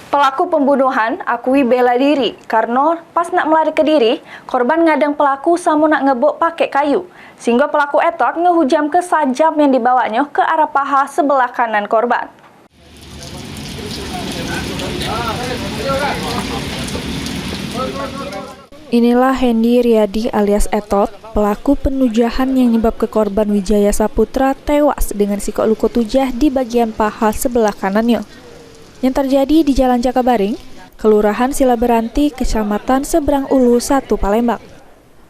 Pelaku pembunuhan akui bela diri karena pas nak melari ke diri, korban ngadang pelaku sama nak ngebok pakai kayu. Sehingga pelaku etok ngehujam ke sajam yang dibawanya ke arah paha sebelah kanan korban. Inilah Hendy Riyadi alias Etot, pelaku penujahan yang menyebabkan korban Wijaya Saputra tewas dengan sikok luka tujah di bagian paha sebelah kanannya. Yang terjadi di Jalan Jakabaring, Kelurahan Silaberanti, Kecamatan Seberang Ulu 1 Palembang.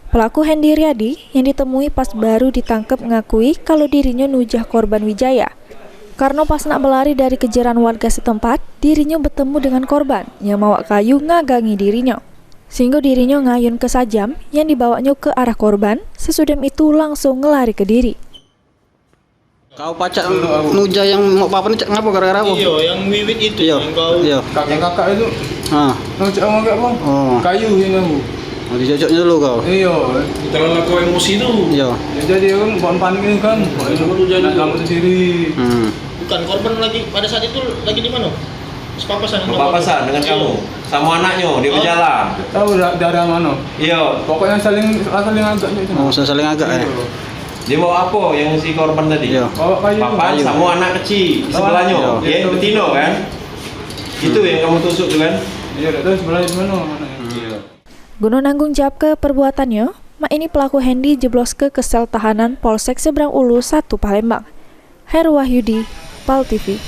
Pelaku Hendy Riyadi yang ditemui pas baru ditangkap mengakui kalau dirinya nujah korban Wijaya. Karena pas nak berlari dari kejaran warga setempat, dirinya bertemu dengan korban yang mawa kayu ngagangi dirinya. Sehingga dirinya ngayun ke sajam yang dibawanya ke arah korban, sesudem itu langsung ngelari ke diri. Kau pacak nujah yang mau apa nih ngapa gara-gara apa? Iya, yang wiwit itu Iya. yang kau. Iya. Kakak itu. Nujah sama kakak bang. Oh. Kayu ini aku. Oh, dijojoknya dulu kau. Iya. Terlalu kau emosi tu. Iya. Ya, jadi kan bukan panik ini kan. Kamu sendiri. Bukan korban lagi pada saat itu lagi di mana? Sepapasan dengan kamu. Sama anaknya dia berjalan. Tahu dari mana? Iya. Pokoknya saling agak itu. Oh, saling agak ya. Dia bawa apa yang si korban tadi? Iya. Bawa kayu. Papan sama anak kecil di sebelahnya. Iya. Ya, betino kan? Itu yang kamu tusuk tu kan? Iya, tahu sebelahnya di mana? Iya. Guna nanggung jawab ke perbuatannya, mak ini pelaku Hendy jeblos ke sel tahanan Polsek Seberang Ulu 1 Palembang. Heru Wahyudi, PAL TV.